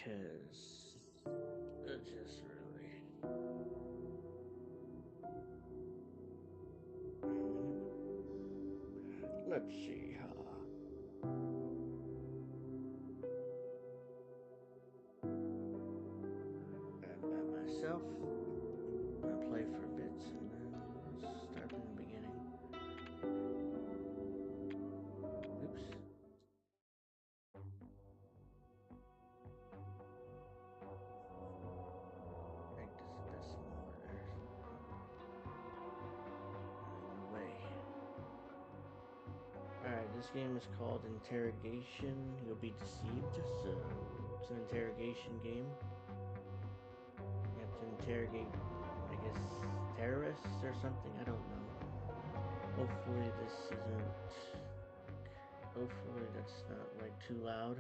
because it just really. Let's see. I'm by myself. I'll play for bits and then let's start from the beginning. Oops. Make this a bit smaller there. In the way. Alright, this game is called Interrogation. You'll be deceived. So, it's an interrogation game. You have to interrogate, I guess, terrorists or something. I don't know. Hopefully, this isn't. Hopefully, that's not like too loud.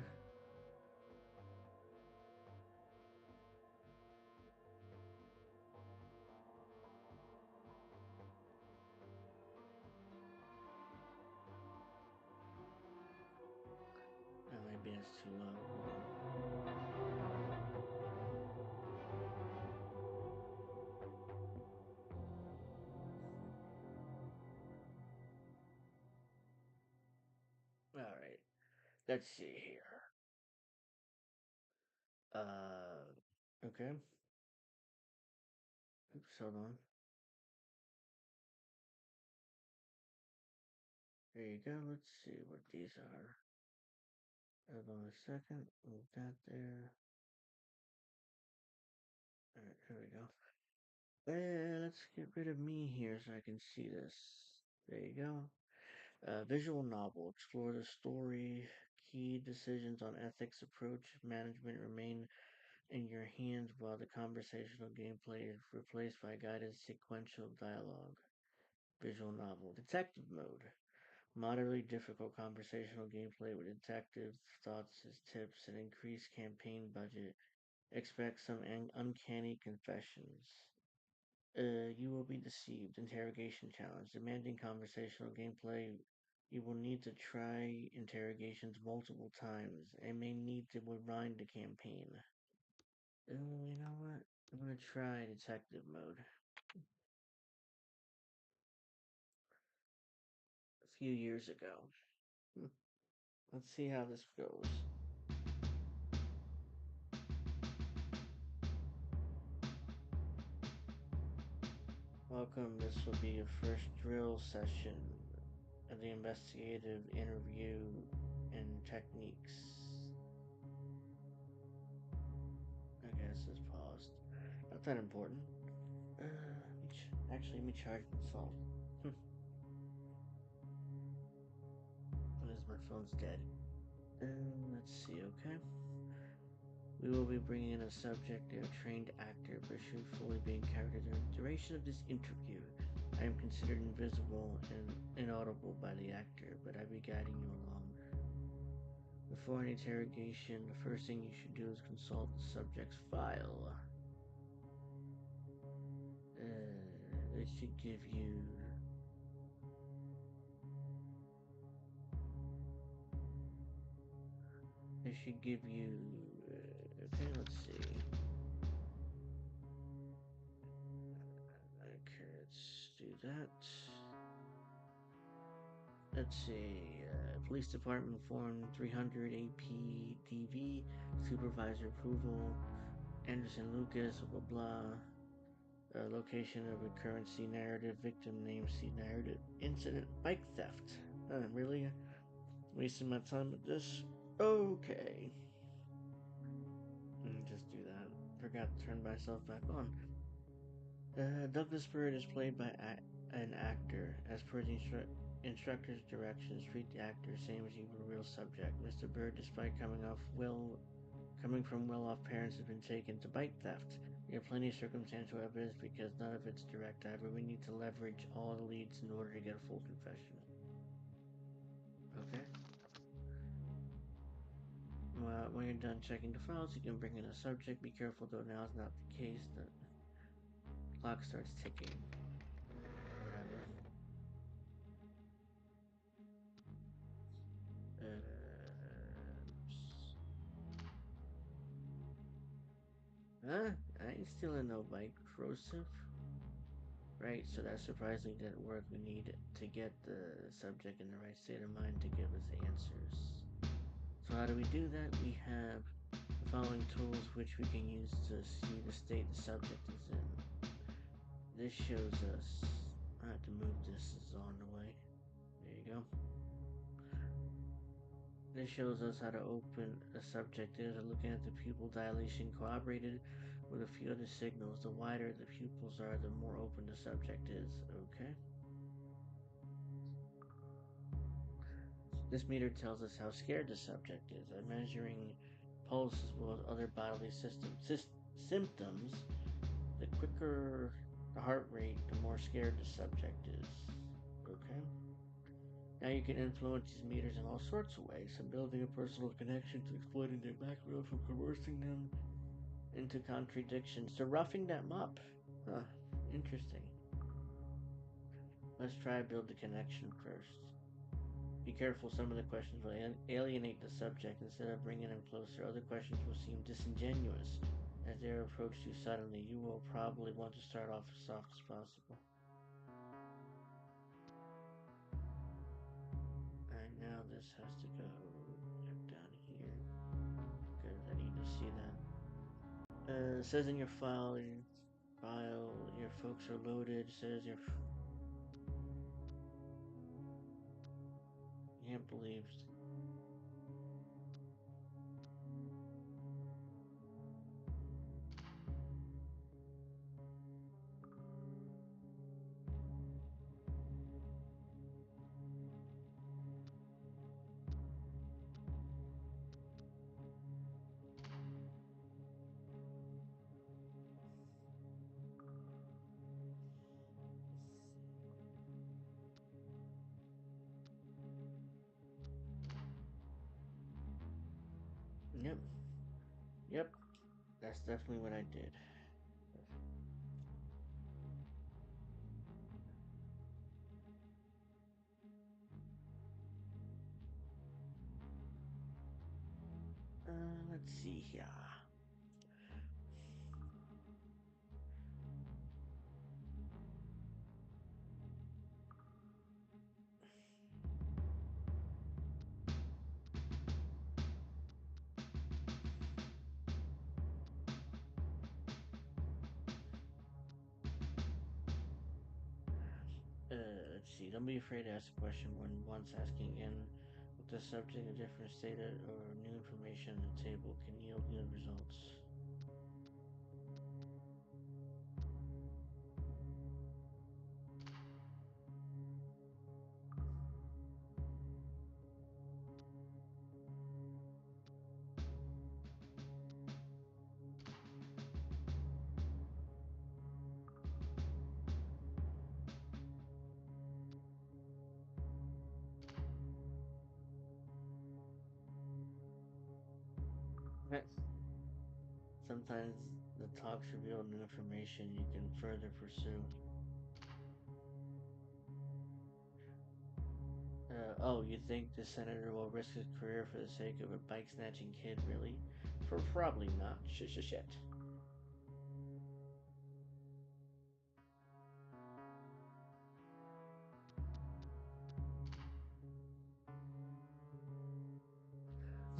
Maybe that's too low. Alright, let's see here. Okay. Oops, hold on. There you go. Let's see what these are. Hold on a second. Move that there. Alright, there we go. Let's get rid of me here so I can see this. There you go. Visual novel. Explore the story. Key decisions on ethics, approach, management remain in your hands while the conversational gameplay is replaced by guided sequential dialogue. Visual novel. Detective mode. Moderately difficult conversational gameplay with detective thoughts as tips and increased campaign budget. Expect some uncanny confessions. You will be deceived. Interrogation challenge. Demanding conversational gameplay. You will need to try interrogations multiple times and may need to rewind the campaign. You know what? I'm gonna try detective mode. A few years ago. Let's see how this goes. Welcome. This will be your first drill session of the investigative interview and techniques. I guess it's paused. Not that important. Actually, let me charge my phone. Because my phone's dead. Let's see, okay? We will be bringing in a subject, a trained actor, but should fully be in character during the duration of this interview. I am considered invisible and inaudible by the actor, but I'll be guiding you along. Before an interrogation, the first thing you should do is consult the subject's file. It should give you. It should give you. Okay, let's see. Okay, let's do that. Let's see. Police Department Form 300 APDV, Supervisor Approval, Anderson Lucas, blah blah. Location of occurrence narrative, victim name narrative, incident, bike theft. Really? Wasting my time with this? Okay. Just do that. Forgot to turn myself back on. Douglas Bird is played by an actor. As per the instructor's directions, treat the actor same as you would a real subject. Mr. Bird, despite coming from well-off parents, has been taken to bike theft. We have plenty of circumstantial evidence because none of it's direct. However, we need to leverage all the leads in order to get a full confession. Okay. Well, when you're done checking the files, you can bring in a subject. Be careful though, now is not the case. The clock starts ticking. Whatever. Huh? I ain't stealing no bike, Joseph. Right, so that surprisingly didn't work. We need to get the subject in the right state of mind to give us answers. So how do we do that? We have the following tools which we can use to see the state the subject is in. This shows us, I have to move this is on the way. There you go. This shows us how to open a subject is. Looking at the pupil dilation corroborated with a few other signals. The wider the pupils are, the more open the subject is. Okay. This meter tells us how scared the subject is. By measuring pulse as well as other bodily symptoms, the quicker the heart rate, the more scared the subject is. Okay? Now you can influence these meters in all sorts of ways, from building a personal connection to exploiting their background, from coercing them into contradictions to roughing them up. Huh, interesting. Let's try to build the connection first. Be careful, some of the questions will alienate the subject instead of bringing them closer. Other questions will seem disingenuous. As they are approached too suddenly, you will probably want to start off as soft as possible. And now this has to go down here because I need to see that. It says in your your folks are loaded. It says your you can't believe. Yep, yep, that's definitely what I did. Let's see here. Let's see. Don't be afraid to ask a question when once asking in with the subject of different data or new information on the table can yield new results. Sometimes the talks reveal new information you can further pursue. Oh, you think the senator will risk his career for the sake of a bike snatching kid, really? For probably not. Shit.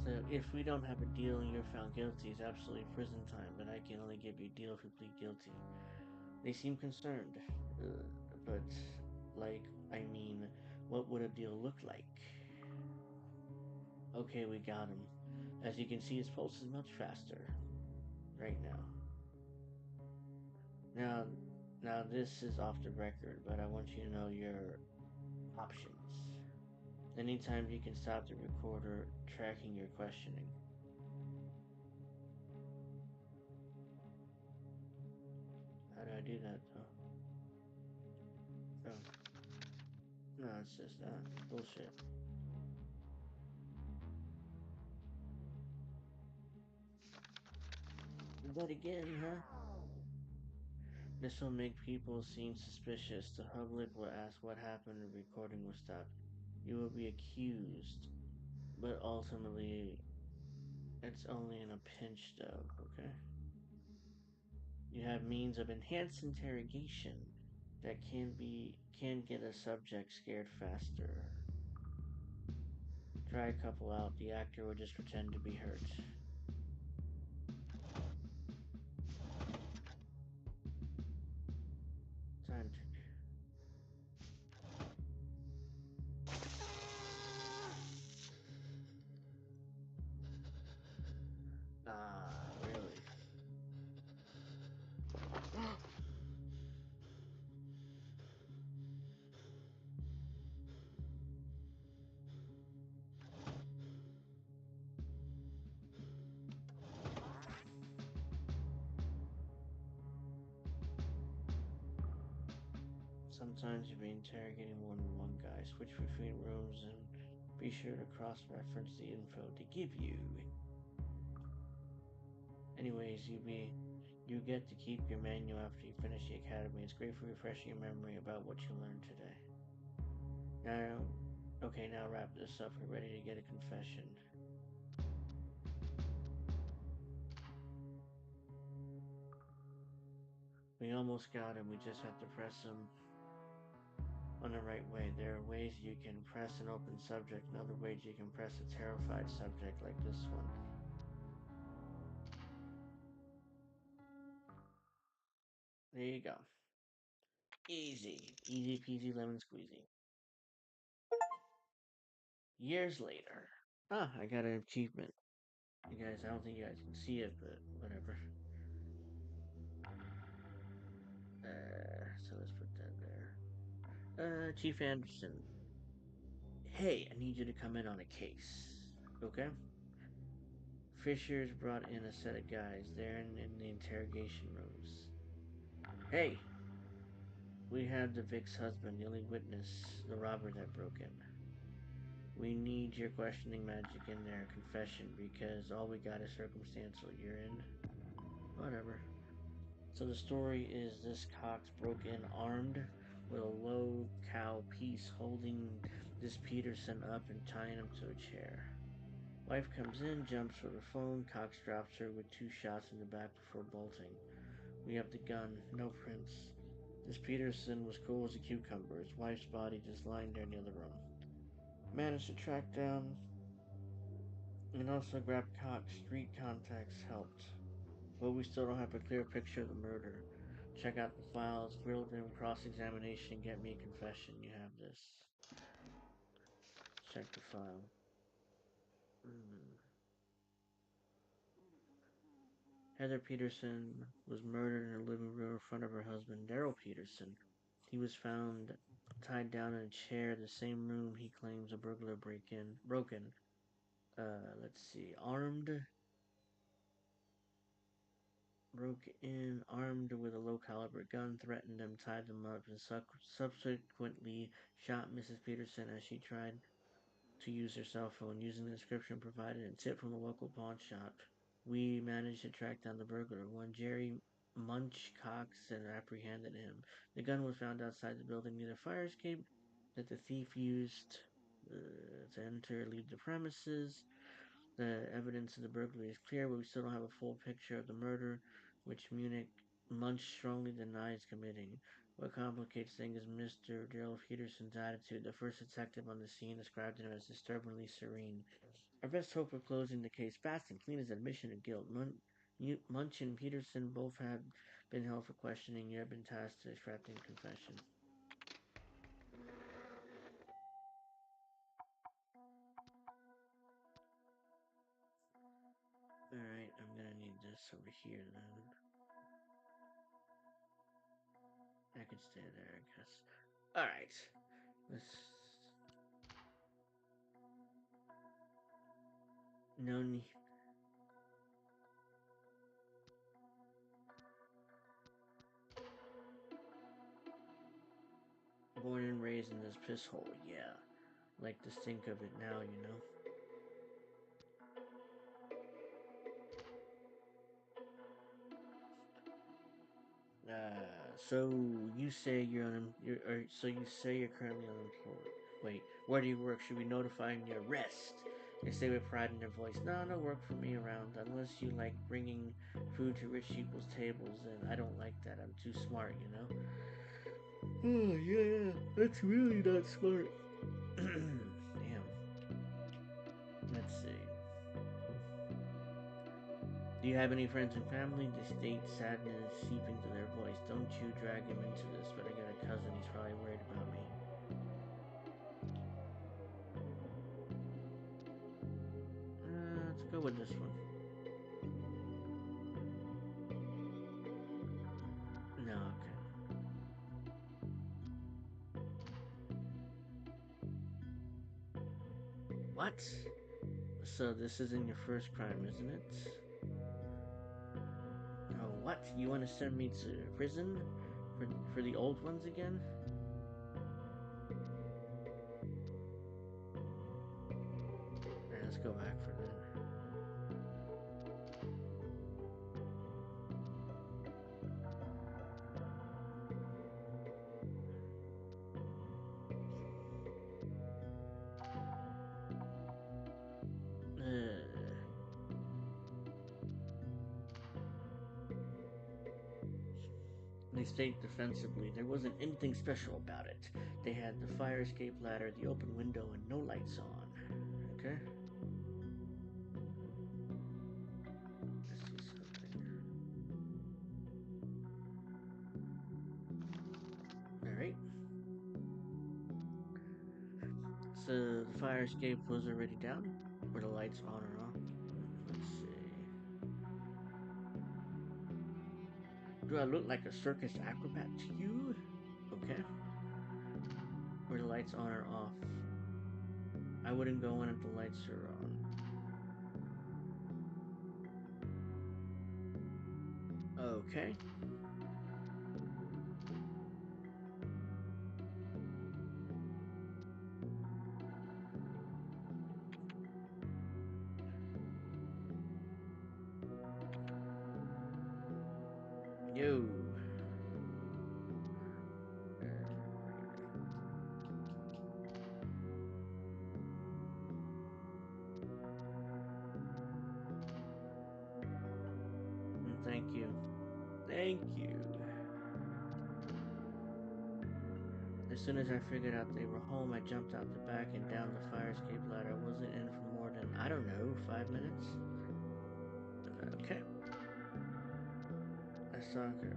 So if we don't have a deal and you're found guilty, it's absolutely prison time, but I can only give you a deal if you plead guilty. They seem concerned. But, like, I mean, what would a deal look like? Okay, we got him. As you can see, his pulse is much faster right now. Now, now this is off the record, but I want you to know your options. Anytime you can stop the recorder tracking your questioning. How do I do that, though? Oh, no, it's just bullshit. But again, huh? This will make people seem suspicious. The public will ask what happened, the recording will stop. You will be accused, but ultimately, it's only in a pinch, though, okay? You have means of enhanced interrogation that can get a subject scared faster. Try a couple out. The actor will just pretend to be hurt. Time to. Ah, really? Sometimes you'll be interrogating more than one guy. Switch between rooms and be sure to cross-reference the info to give you. Anyways, you get to keep your manual after you finish the academy. It's great for refreshing your memory about what you learned today. Now, okay, now wrap this up. We're ready to get a confession. We almost got him. We just have to press him on the right way. There are ways you can press an open subject and other ways you can press a terrified subject like this one. There you go. Easy. Easy peasy lemon squeezy. Years later. Ah, I got an achievement. You guys, I don't think you guys can see it, but whatever. So let's put that there. Chief Anderson. Hey, I need you to come in on a case. Okay? Fisher's brought in a set of guys. They're in the interrogation rooms. Hey, we have the Vic's husband, the only witness, the robber that broke in. We need your questioning magic in there, confession, because all we got is circumstantial. You're in? Whatever. So the story is this Cox broke in armed with a low cow piece, holding this Peterson up and tying him to a chair. Wife comes in, jumps for the phone. Cox drops her with 2 shots in the back before bolting. We have the gun, no prints. This Peterson was cool as a cucumber. His wife's body just lying there in the other room. Managed to track down and also grab Cox. Street contacts helped. But we still don't have a clear picture of the murder. Check out the files, grilled him, cross-examination, get me a confession. You have this. Check the file. Hmm. Heather Peterson was murdered in her living room in front of her husband, Daryl Peterson. He was found tied down in a chair, the same room he claims a burglar broke in. Let's see, broke in, armed with a low caliber gun, threatened them, tied them up, and subsequently shot Mrs. Peterson as she tried to use her cell phone. Using the description provided and tip from a local pawn shop, we managed to track down the burglar, one Jerry Munch Cox, and apprehended him. The gun was found outside the building near the fire escape that the thief used to enter or leave the premises. The evidence of the burglary is clear, but we still don't have a full picture of the murder, which Munch strongly denies committing. What complicates things is Mr. Daryl Peterson's attitude. The first detective on the scene described him as disturbingly serene. Our best hope of closing the case fast and clean is admission of guilt. Munch and Peterson both have been held for questioning. You have been tasked to extract a confession. Alright, I'm gonna need this over here then. I could stay there, I guess. Alright. Let's. No need. Born and raised in this piss hole, yeah. Like to think of it now, you know? So you say so you say you're currently unemployed. Wait, where do you work? Should we notify your arrest? They say with pride in their voice, "No, no work for me around unless you like bringing food to rich people's tables, and I don't like that. I'm too smart, you know." Oh yeah, that's really not smart. Damn. Let's see. Do you have any friends and family? The state sadness seeping to their voice. Don't you drag him into this, but I got a cousin. He's probably worried about me. Let's go with this one. No, okay. What? So this isn't your first crime, isn't it? Oh, what? You want to send me to prison for the old ones again? Alright, let's go back for that. They state defensively there wasn't anything special about it. They had the fire escape ladder, the open window, and no lights on. Okay? Let's see something. Alright. So the fire escape was already down? Were the lights on or off? Let's see. Do I look like a circus acrobat to you? Okay. Were the lights on or off? I wouldn't go in if the lights are on. Okay. Yo. Thank you. Thank you. As soon as I figured out they were home, I jumped out the back and down the fire escape ladder. I wasn't in for more than, I don't know, 5 minutes? Okay. I saw her.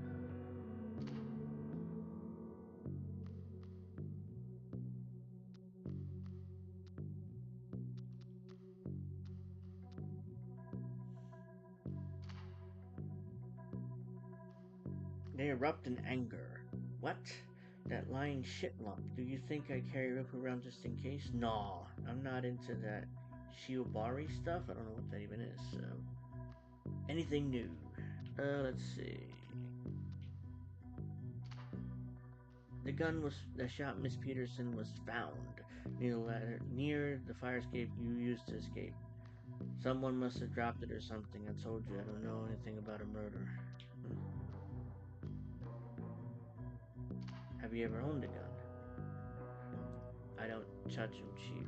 They erupt in anger. What? That lying shit lump. Do you think I carry rope around just in case? Nah, I'm not into that Shiobari stuff. I don't know what that even is, so. Anything new? Let's see. The gun was that shot Miss Peterson was found near the fire escape you used to escape. Someone must have dropped it or something. I told you I don't know anything about a murder. Hmm. Have you ever owned a gun? I don't touch them, Chief.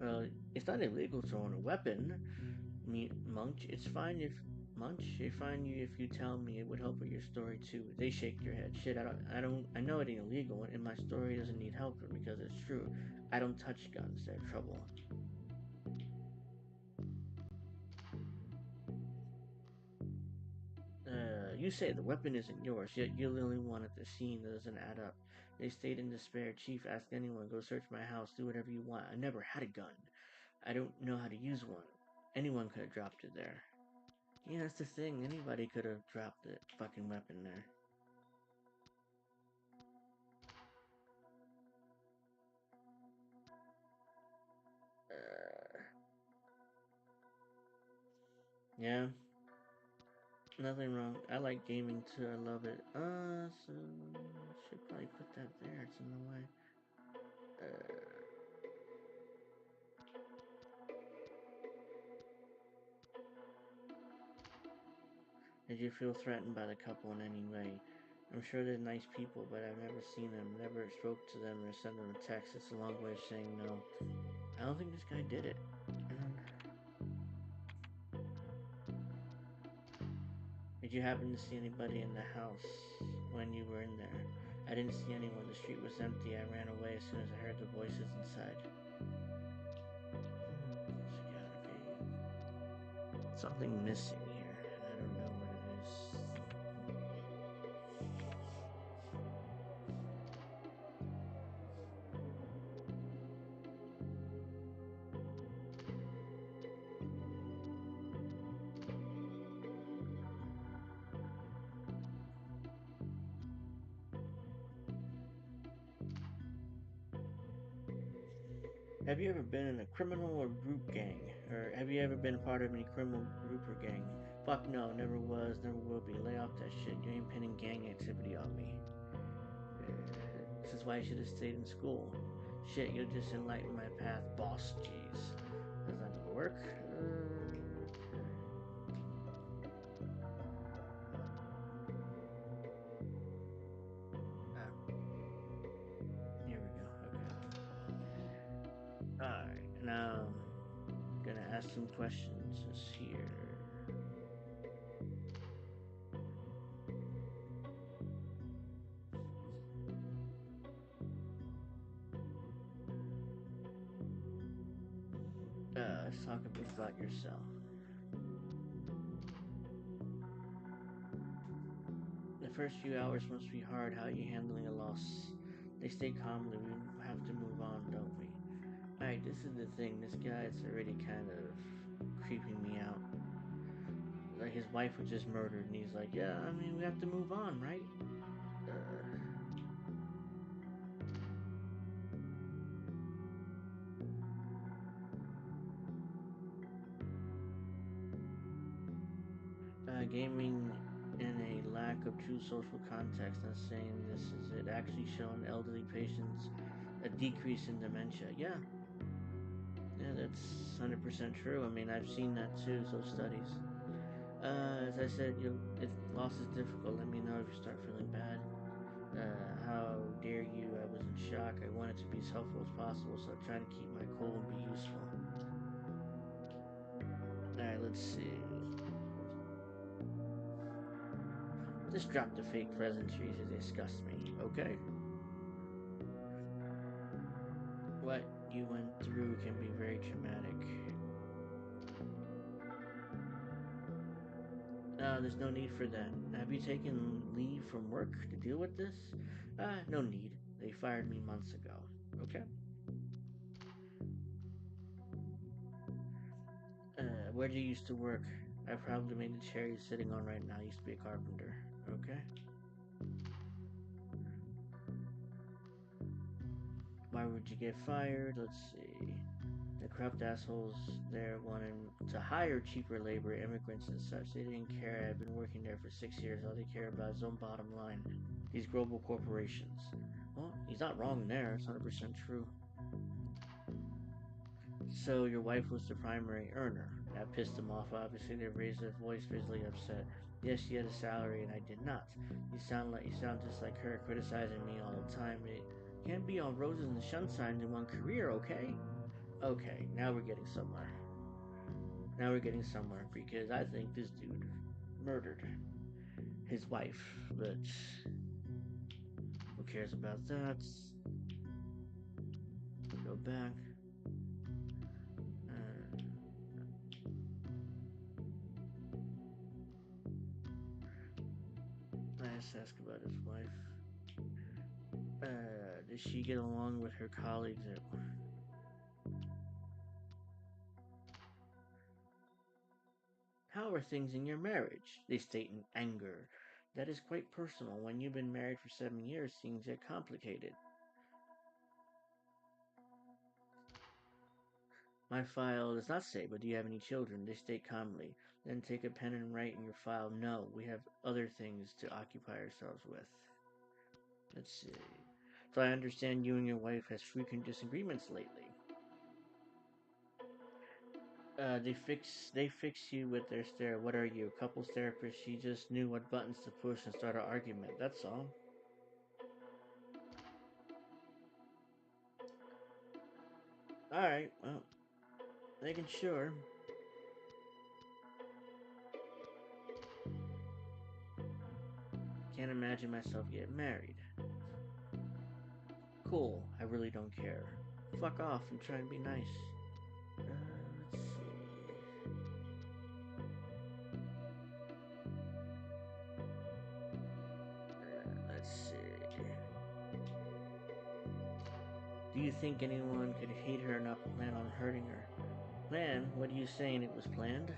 Well, it's not illegal to own a weapon, Munch. It's fine if Munch. It's fine if you tell me. It would help with your story too. They shake their head. Shit, I know it ain't illegal, and my story doesn't need help because it's true. I don't touch guns. They're trouble. You say the weapon isn't yours, yet you're the only one at the scene that doesn't add up. They stayed in despair. Chief, ask anyone. Go search my house. Do whatever you want. I never had a gun. I don't know how to use one. Anyone could have dropped it there. Yeah, that's the thing. Anybody could have dropped the fucking weapon there. Uh, yeah, nothing wrong. I like gaming too. I love it. So should probably put that there. It's in the way. Uh, did you feel threatened by the couple in any way? I'm sure they're nice people, but I've never seen them, never spoke to them, or sent them a text. It's a long way of saying no. I don't think this guy did it. Um, Did you happen to see anybody in the house when you were in there? I didn't see anyone. The street was empty. I ran away as soon as I heard the voices inside. There's gotta be something missing here. I don't know what it is. Have you ever been in a criminal or group gang? Or have you ever been part of any criminal group or gang? Fuck no, never was, never will be. Lay off that shit. You ain't pinning gang activity on me. This is why I should have stayed in school. Shit, you just enlightened my path, boss. Jeez. Is that gonna work? Here we go. Okay. Alright, now I'm gonna ask some questions just here. Let's talk a bit about yourself. The first few hours must be hard. How are you handling a loss? They stay calmly. We have to move on, don't we? Alright, this is the thing. This guy's already kind of creeping me out. Like his wife was just murdered, and he's like, "Yeah, I mean, we have to move on, right?" Gaming in a lack of true social context. Not saying this is it. Actually, shown elderly patients a decrease in dementia. Yeah, yeah, that's 100% true. I mean, I've seen that too. Those studies. As I said, if loss is difficult, let me know if you start feeling bad. How dare you? I was in shock. I wanted to be as helpful as possible, so I'm trying to keep my cool and be useful. Alright, let's see. Just drop the fake pleasantries as they disgust me, okay? What you went through can be very traumatic. There's no need for that. Have you taken leave from work to deal with this? No need. They fired me months ago. Okay? Where do you used to work? I probably made the chair you're sitting on right now. I used to be a carpenter. Okay? Why would you get fired? Let's see. The corrupt assholes there wanted to hire cheaper labor, immigrants and such. They didn't care. I've been working there for 6 years. All they care about is his own bottom line. These global corporations. Well, he's not wrong there. It's 100% true. So your wife was the primary earner. That pissed them off. Obviously, they raised their voice, visibly upset. Yes, she had a salary, and I did not. You sound just like her, criticizing me all the time. It can't be all roses and sunshine in one career, okay? Okay, now we're getting somewhere. Now we're getting somewhere because I think this dude murdered his wife, but who cares about that? We'll go back. Let's ask about his wife. Does she get along with her colleagues at How are things in your marriage? They state in anger. That is quite personal. When you've been married for 7 years, things get complicated. My file does not say, but do you have any children? They state calmly. Then take a pen and write in your file, no, we have other things to occupy ourselves with. Let's see. So I understand you and your wife has frequent disagreements lately. They fix you with their stare. What are you, couples therapist? She just knew what buttons to push and start an argument. That's all. All right. Well, making sure. Can't imagine myself getting married. Cool. I really don't care. Fuck off and try and be nice. Let's see. Let's see. Do you think anyone could hate her and not plan on hurting her? Plan? What are you saying? It was planned?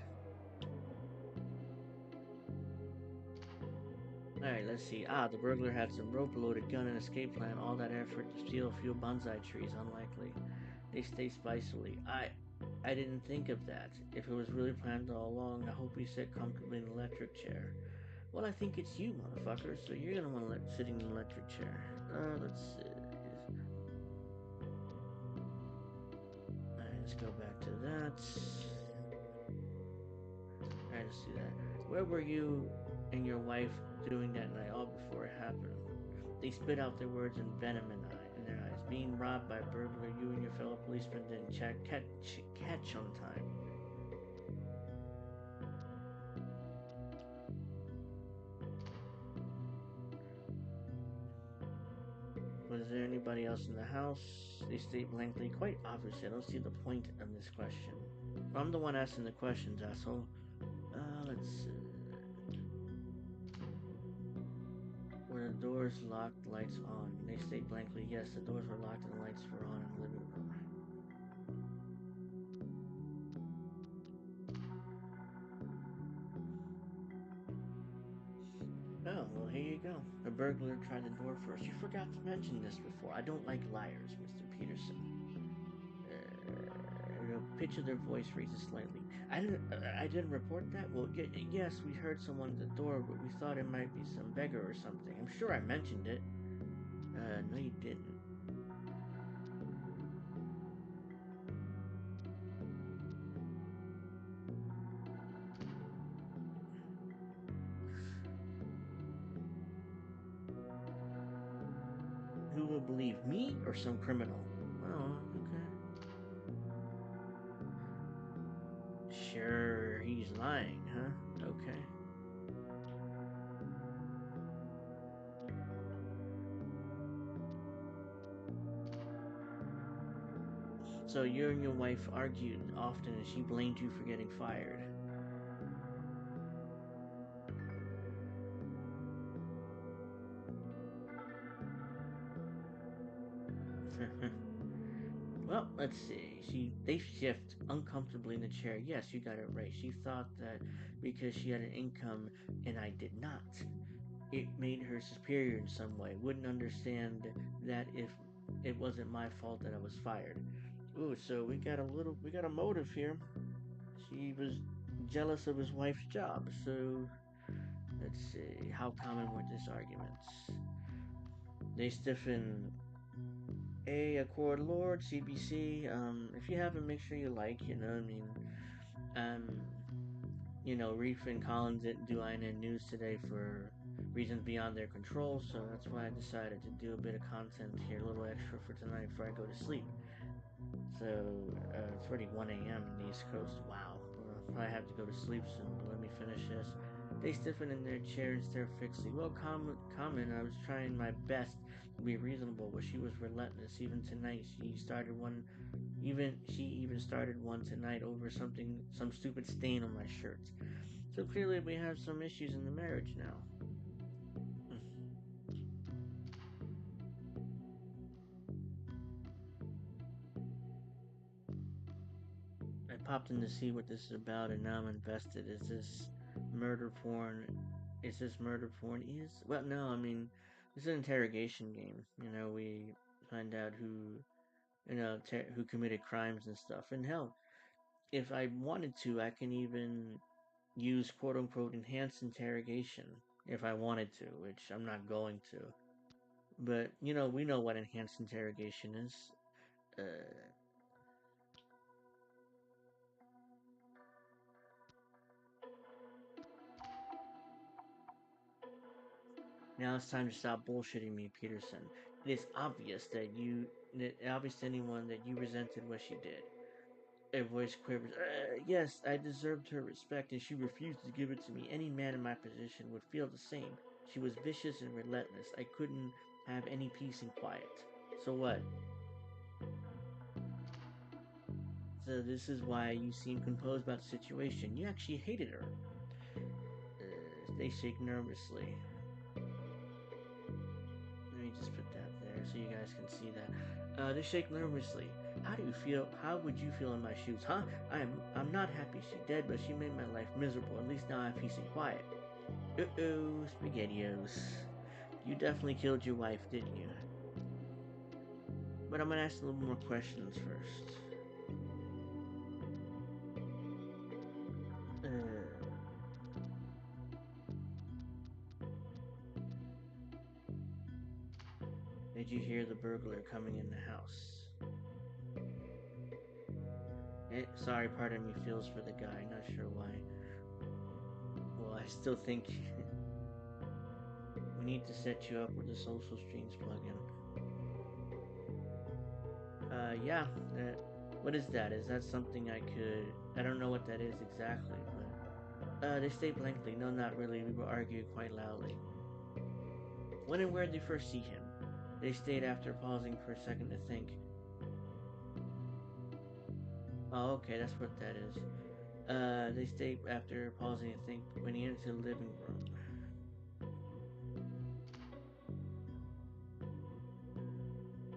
Alright, let's see. Ah, the burglar had some rope, loaded gun, and escape plan. All that effort to steal a few bonsai trees. Unlikely. They stay spicily. I didn't think of that. If it was really planned all along, I hope you sit comfortably in an electric chair. Well, I think it's you, motherfucker, so you're gonna want to sitting in an electric chair. Let's see. Alright, let's go back to that. Alright, let's do that. Where were you and your wife doing that night, all before it happened? They spit out their words in venom in their eyes. Being robbed by a burglar you and your fellow policeman didn't catch on time. Was there anybody else in the house? They state blankly. Quite obviously, I don't see the point of this question. I'm the one asking the questions, asshole. Let's see. Were the doors locked, lights on? They state blankly, yes, the doors were locked and the lights were on in the living room. Oh, well, here you go. The burglar tried the door first. You forgot to mention this before. I don't like liars, Mr. Peterson. The pitch of their voice raises slightly. I didn't report that. Well, yes, we heard someone at the door, but we thought it might be some beggar or something. I'm sure I mentioned it. No, you didn't. Who will believe me or some criminal? Oh, okay. Sure, he's lying, huh? Okay. So you and your wife argued often, and she blamed you for getting fired. Well, let's see. They shift uncomfortably in the chair. Yes, you got it right. She thought that because she had an income and I did not, it made her superior in some way. Wouldn't understand that if it wasn't my fault that I was fired. Ooh, so we got a motive here. She was jealous of his wife's job. So let's see. How common were these arguments? They stiffen A Accord Lord, CBC. If you haven't, make sure you like, um, Reef and Collins didn't do INN News today for reasons beyond their control, so that's why I decided to do a bit of content here, a little extra for tonight before I go to sleep. So, it's already 1 a.m. in the East Coast. Wow. I have to go to sleep soon, but let me finish this. They stiffen in their chair and stare fixedly. Well, common, I was trying my best to be reasonable, but she was relentless. Even tonight, she even started one tonight over some stupid stain on my shirt. So clearly we have some issues in the marriage now. I popped in to see what this is about, and now I'm invested. Murder porn? Is this murder porn? Well, no. I mean, it's an interrogation game. We find out who committed crimes and stuff. And hell, if I wanted to, I can even use quote unquote enhanced interrogation if I wanted to, which I'm not going to. But we know what enhanced interrogation is. Uh, Now it's time to stop bullshitting me, Peterson. It is obvious to anyone that you resented what she did. A voice quivers. Yes, I deserved her respect, and she refused to give it to me. Any man in my position would feel the same. She was vicious and relentless. I couldn't have any peace and quiet. So what? So this is why you seem composed about the situation. You actually hated her. They shake nervously. Let me just put that there so you guys can see that. They shake nervously. How do you feel? How would you feel in my shoes, huh? I'm not happy she dead, but she made my life miserable. At least now I have peace and quiet. Uh-oh, SpaghettiOs. You definitely killed your wife, didn't you? But I'm gonna ask a little more questions first. Uh, did you hear the burglar coming in the house? Sorry, part of me feels for the guy. Not sure why. Well, I still think we need to set you up with the social streams plugin. Yeah. What is that? Is that something I could? I don't know what that is exactly, but they state blankly. No, not really. We will argue quite loudly. When and where did they first see him? They stayed after pausing for a second to think. Oh, okay, that's what that is. They stayed after pausing to think when he entered the living room.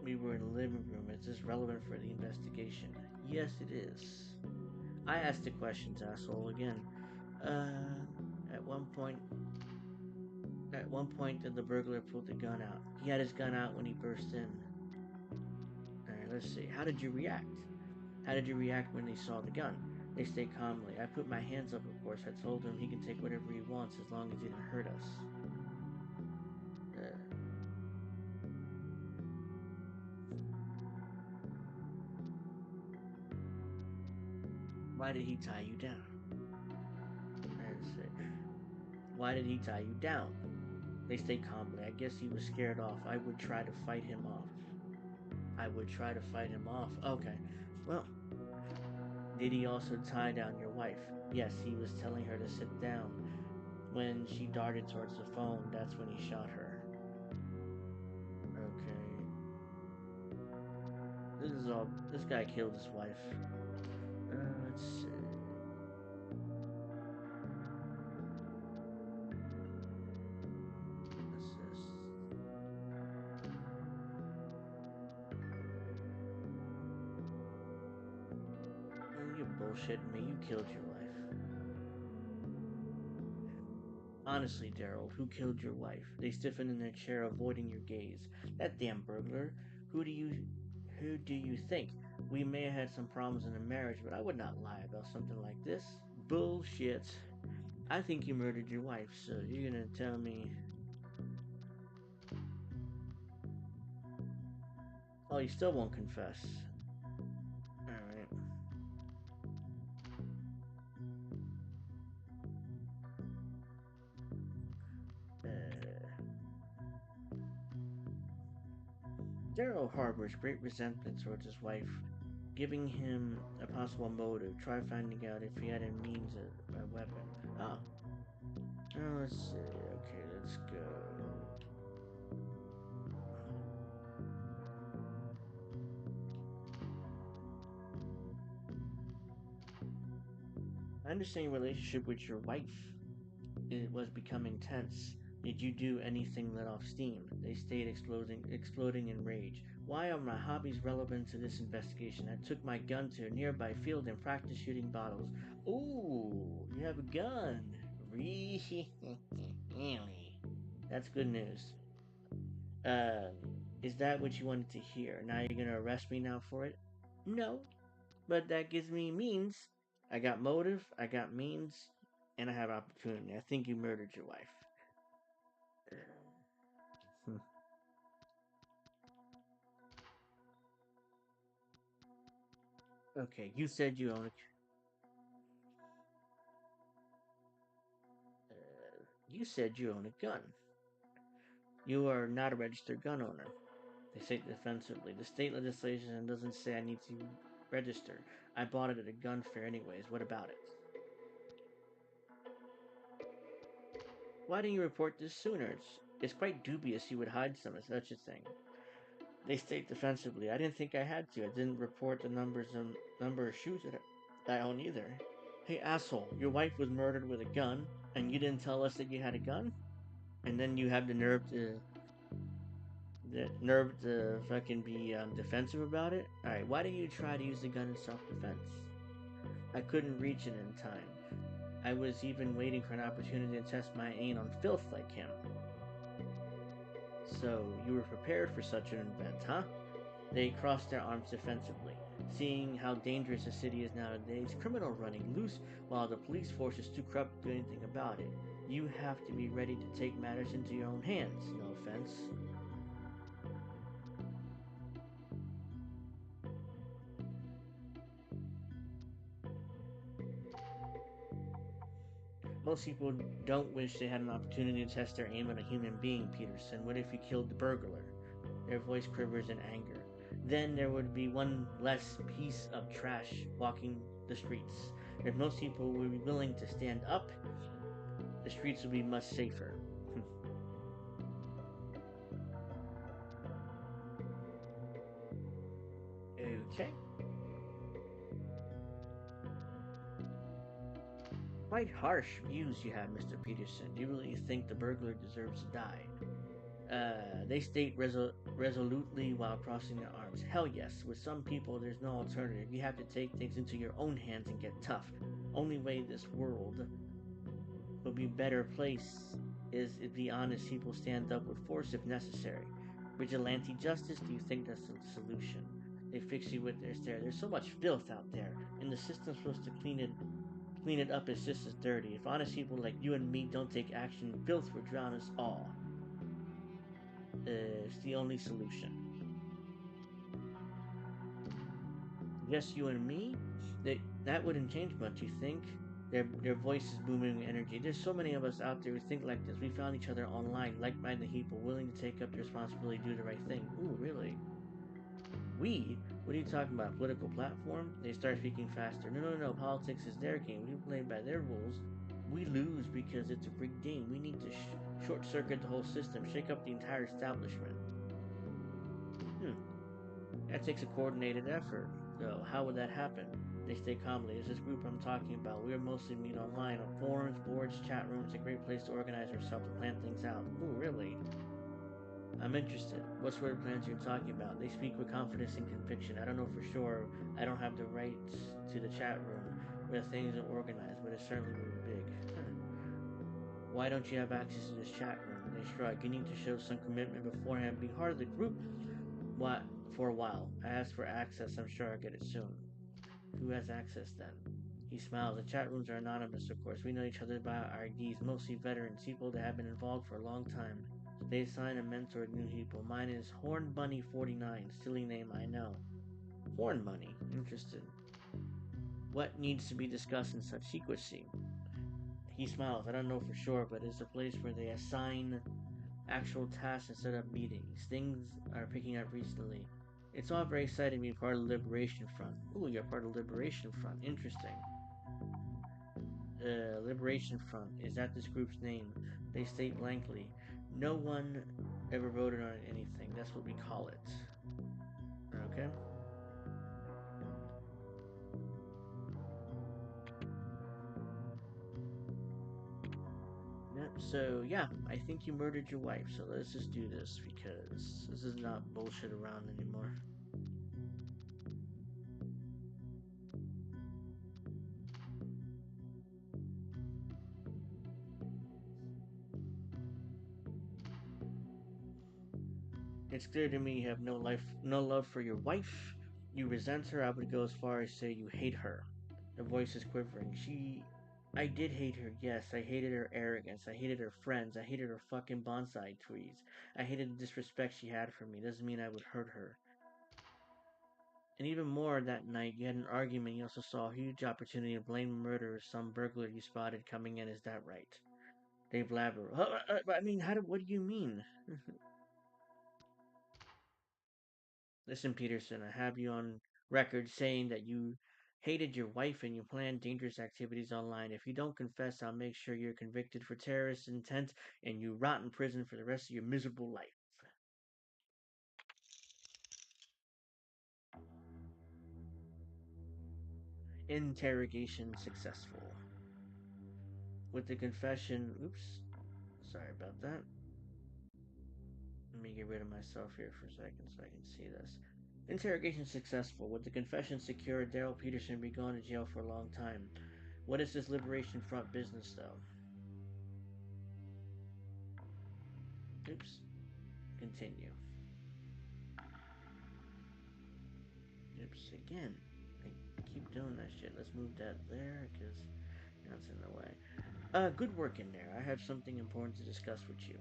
We were in the living room. Is this relevant for the investigation? Yes, it is. I asked the questions, asshole, again. Uh, at one point, did the burglar pull the gun out? He had his gun out when he burst in. Alright, let's see. How did you react? How did you react when they saw the gun? They stayed calmly. I put my hands up, of course. I told him he can take whatever he wants as long as he didn't hurt us. Uh, why did he tie you down? Why did he tie you down? They stayed calmly. I guess he was scared off. I would try to fight him off. Okay. Well, did he also tie down your wife? Yes, he was telling her to sit down. When she darted towards the phone, that's when he shot her. Okay. This guy killed his wife. Let's see. What's this? You're bullshitting me. You killed your wife. Honestly, Daryl, who killed your wife? They stiffened in their chair, avoiding your gaze. That damn burglar. Who do you who do you think? We may have had some problems in the marriage, but I would not lie about something like this. Bullshit. I think you murdered your wife, so you're gonna tell me. Oh, you still won't confess. Alright. Uh, Daryl harbors great resentment towards his wife, giving him a possible motive. Try finding out if he had a means of a weapon. Oh. Oh, let's see. Okay, let's go. I understand your relationship with your wife. It was becoming tense. Did you do anything let off steam? They stayed exploding in rage. Why are my hobbies relevant to this investigation? I took my gun to a nearby field and practiced shooting bottles. Ooh, you have a gun. Really? That's good news. Um, is that what you wanted to hear? Now you're gonna arrest me now for it? No, but that gives me means. I got motive, I got means, and I have opportunity. I think you murdered your wife. Okay, you said you own a gun. You are not a registered gun owner. They state defensively. The state legislation doesn't say I need to register. I bought it at a gun fair anyways. What about it? Why didn't you report this sooner? It's quite dubious you would hide such a thing. They state defensively. I didn't think I had to. I didn't report the number of shoes that I own either. Hey asshole, your wife was murdered with a gun, and you didn't tell us that you had a gun, and then you have the nerve to fucking be defensive about it. All right, why didn't you try to use the gun in self-defense? I couldn't reach it in time. I was even waiting for an opportunity to test my aim on filth like him. So you were prepared for such an event, huh? They crossed their arms defensively, seeing how dangerous the city is nowadays, criminal running loose while the police force is too corrupt to do anything about it. You have to be ready to take matters into your own hands, no offense. Most people don't wish they had an opportunity to test their aim on a human being, Peterson. What if you killed the burglar? Their voice quivers in anger. Then there would be one less piece of trash walking the streets. If most people would be willing to stand up, the streets would be much safer. Okay. Quite harsh views you have, Mr. Peterson. Do you really think the burglar deserves to die? They state resolutely while crossing their arms. Hell yes. With some people, there's no alternative. You have to take things into your own hands and get tough. Only way this world will be a better place is if the honest people stand up with force if necessary. Vigilante justice, do you think that's the solution? They fix you with their stare. There's so much filth out there, and the system's supposed to clean it up is just as dirty. If honest people like you and me don't take action, filth will drown us all. It's the only solution. Just you and me? That wouldn't change much, you think? Their voices booming with energy. There's so many of us out there who think like this. We found each other online, like-minded people, willing to take up the responsibility, do the right thing. Ooh, really? We? What are you talking about? Political platform? They start speaking faster. No, no, no. Politics is their game. We play by their rules. We lose because it's a rigged game. We need to short circuit the whole system, shake up the entire establishment. Hmm. That takes a coordinated effort. So, how would that happen? They stay calmly. There's this group I'm talking about. We mostly meet online on forums, boards, chat rooms. A great place to organize ourselves and plan things out. Ooh, really? I'm interested. What sort of plans you're talking about? They speak with confidence and conviction. I don't know for sure. I don't have the rights to the chat room where things are organized, but it certainly will be big. Huh. Why don't you have access to this chat room? They shrug. You need to show some commitment beforehand. Be part of the group. What? For a while. I asked for access. I'm sure I'll get it soon. Who has access then? He smiles. The chat rooms are anonymous, of course. We know each other by our IDs, mostly veterans, people that have been involved for a long time. They assign a mentor to new people. Mine is Horn Bunny 49. Silly name, I know. Horn Bunny. Interested. What needs to be discussed in such secrecy? He smiles. I don't know for sure, but it's a place where they assign actual tasks and set up meetings. Things are picking up recently. It's all very exciting being part of the Liberation Front. Ooh, you're part of the Liberation Front. Interesting. Liberation Front is that this group's name? They state blankly. No one ever voted on anything. That's what we call it. Okay. Yep. So yeah, I think you murdered your wife. So let's just do this because this is not bullshit around anymore. It's clear to me you have no love for your wife. You resent her. I would go as far as say you hate her. The voice is quivering. I did hate her, yes. I hated her arrogance. I hated her friends. I hated her fucking bonsai trees. I hated the disrespect she had for me. Doesn't mean I would hurt her. And even more that night, you had an argument. You also saw a huge opportunity to blame the murderer of some burglar you spotted coming in. Is that right? They blabber. I mean, what do you mean? Listen, Peterson, I have you on record saying that you hated your wife and you planned dangerous activities online. If you don't confess, I'll make sure you're convicted for terrorist intent and you rot in prison for the rest of your miserable life. Interrogation successful. With the confession. Oops. Sorry about that. Let me get rid of myself here for a second so I can see this. Interrogation successful. With the confession secured, Daryl Peterson will be gone to jail for a long time. What is this Liberation Front business, though? Oops. Continue. Oops, again. I keep doing that shit. Let's move that there, because that's in the way. Good work in there. I have something important to discuss with you.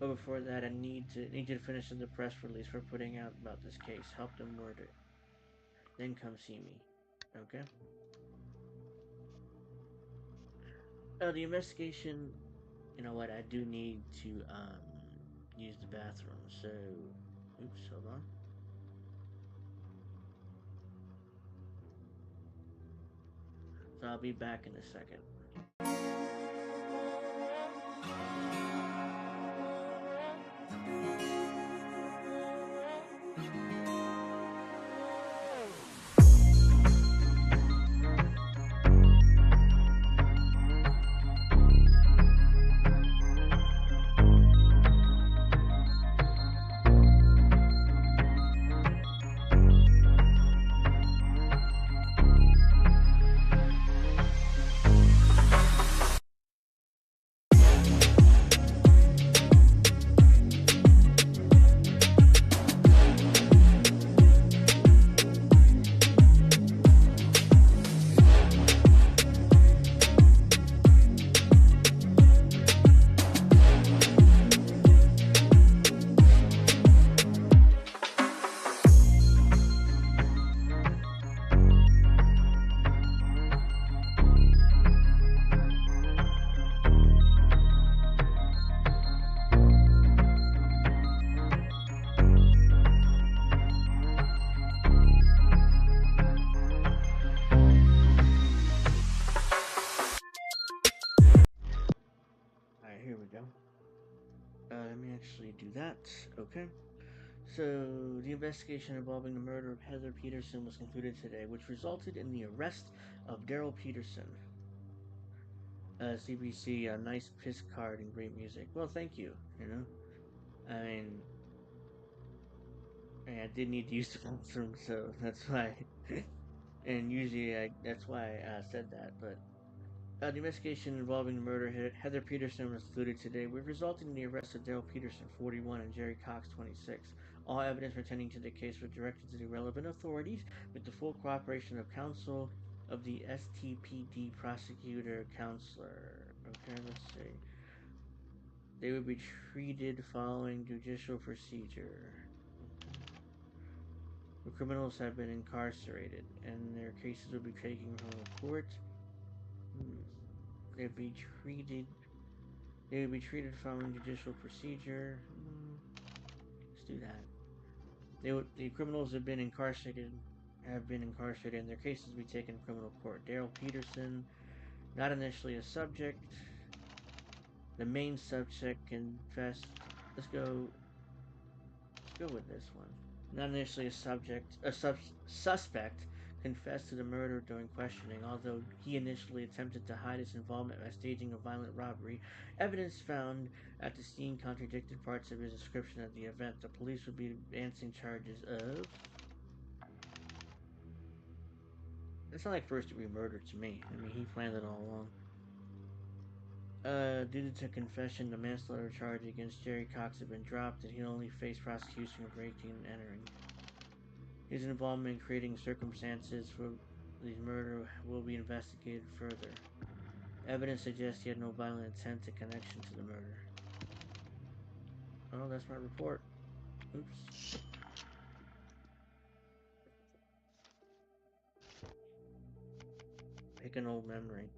But before that, I need you to finish the press release for putting out about this case. Help them word it. Then come see me. Okay? The investigation. You know what? I do need to use the bathroom. So, oops, hold on. So I'll be back in a second. Alright, here we go. Let me actually do that. Okay. So, the investigation involving the murder of Heather Peterson was concluded today, which resulted in the arrest of Daryl Peterson. CBC, a nice piss card and great music. Well, thank you. You know, I mean, I did need to use the bathroom, so that's why. And usually, that's why I said that. But the investigation involving the murder of Heather Peterson was concluded today, which resulted in the arrest of Daryl Peterson, 41, and Jerry Cox, 26. All evidence pertaining to the case was directed to the relevant authorities with the full cooperation of counsel of the STPD prosecutor counselor. Okay, let's see. They would be treated following judicial procedure. Okay. The criminals have been incarcerated, and their cases will be taken from the court. They'd be treated. They would be treated following judicial procedure. Let's do that. The criminals have been incarcerated. And their cases will be taken to criminal court. Daryl Peterson, not initially a subject. The main subject confessed. Let's go. Let's go with this one. Not initially suspect, confessed to the murder during questioning, although he initially attempted to hide his involvement by staging a violent robbery. Evidence found at the scene contradicted parts of his description of the event. The police would be advancing charges of. It's not like first-degree murder to me. I mean, he planned it all along. Due to confession, the manslaughter charge against Jerry Cox had been dropped, and he only faced prosecution of breaking and entering. His involvement in creating circumstances for the murder will be investigated further. Evidence suggests he had no violent intent in connection to the murder. Oh, that's my report. Oops. Pick an old memory.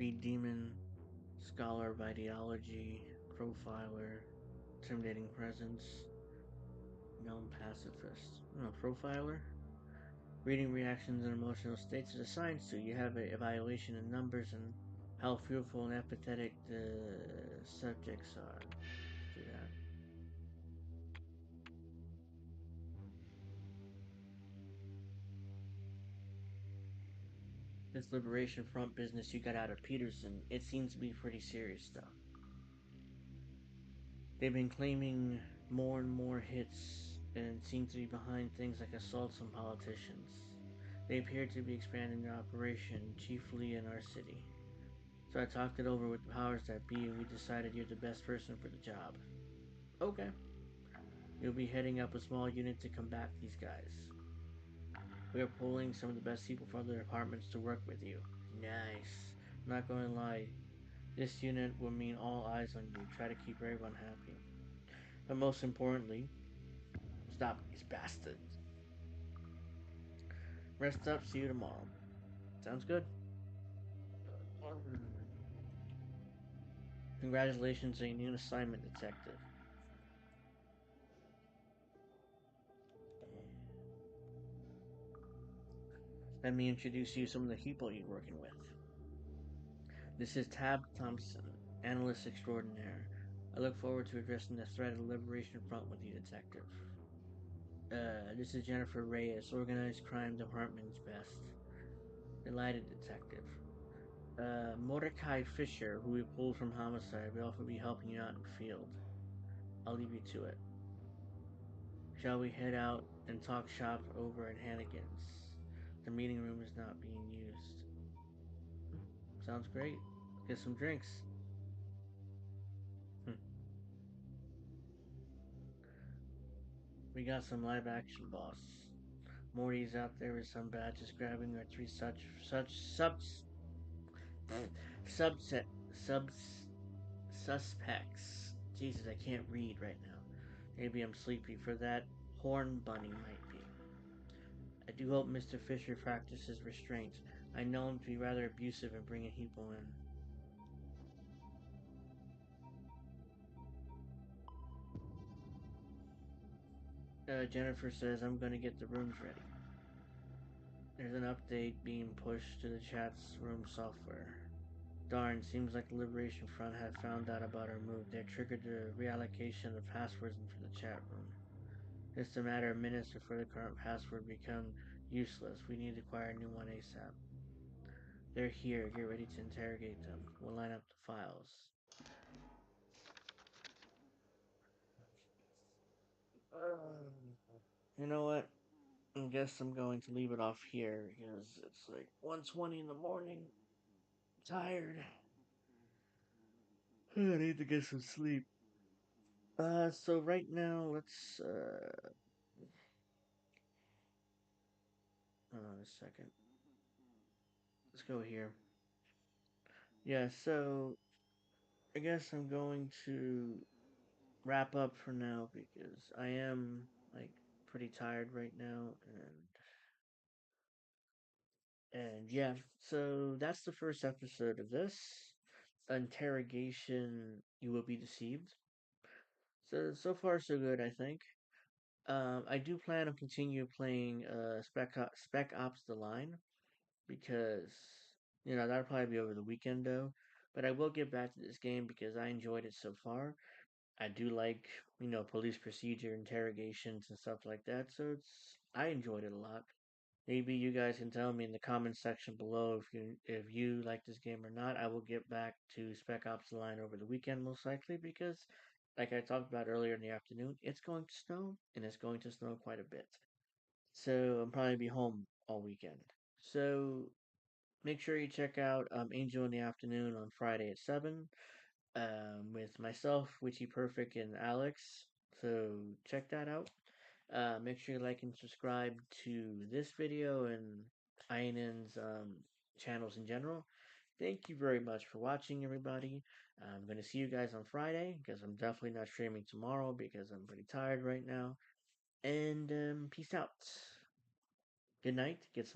Speed demon, scholar of ideology, profiler, intimidating presence, known pacifist. Oh, profiler? Reading reactions and emotional states is assigned to. You have an evaluation in numbers and how fearful and apathetic the subjects are. Let's do that. This Liberation Front business you got out of Peterson, it seems to be pretty serious stuff. They've been claiming more and more hits and seem to be behind things like assaults on politicians. They appear to be expanding their operation, chiefly in our city. So I talked it over with the powers that be, and we decided you're the best person for the job. Okay. You'll be heading up a small unit to combat these guys. We are pulling some of the best people from other departments to work with you. Nice. I'm not going to lie. This unit will mean all eyes on you. Try to keep everyone happy. But most importantly, stop these bastards. Rest up. See you tomorrow. Sounds good. Congratulations on your new assignment, detective. Let me introduce you to some of the people you're working with. This is Tab Thompson, analyst extraordinaire. I look forward to addressing the threat of the Liberation Front with you, detective. This is Jennifer Reyes, organized crime department's best. Delighted, detective. Mordecai Fisher, who we pulled from homicide, will also be helping you out in the field. I'll leave you to it. Shall we head out and talk shop over at Hannigan's? The meeting room is not being used. Sounds great. Get some drinks. We got some live action, boss. Morty's out there with some badges grabbing our three subset subs suspects. Jesus, I can't read right now. Maybe I'm sleepy. For that, Horn Bunny might be. I do hope Mr. Fisher practices restraint. I know him to be rather abusive in bringing people in. Jennifer says I'm gonna get the rooms ready. There's an update being pushed to the chat's room software. Darn, seems like the Liberation Front have found out about our move. They triggered the reallocation of passwords into the chat room. It's a matter of minutes before the current password become useless. We need to acquire a new one ASAP. They're here. Get ready to interrogate them. We'll line up the files. You know what? I guess I'm going to leave it off here because it's like 1:20 in the morning. I'm tired. I need to get some sleep. So right now, let's hold on a second. Let's go here. Yeah, so I guess I'm going to wrap up for now because I am like pretty tired right now and yeah, so that's the first episode of this interrogation. You will be deceived. So far so good, I think. I do plan on continue playing Spec Ops: The Line because that'll probably be over the weekend though. But I will get back to this game because I enjoyed it so far. I do like police procedure, interrogations, and stuff like that. So I enjoyed it a lot. Maybe you guys can tell me in the comments section below if you like this game or not. I will get back to Spec Ops: The Line over the weekend most likely because, like I talked about earlier in the afternoon, it's going to snow and it's going to snow quite a bit. So I'll probably be home all weekend. So make sure you check out Angel in the Afternoon on Friday at 7 with myself, Witchy Perfect, and Alex. So check that out. Make sure you like and subscribe to this video and INN's channels in general. Thank you very much for watching, everybody. I'm going to see you guys on Friday because I'm definitely not streaming tomorrow because I'm pretty tired right now. And peace out. Good night. Get some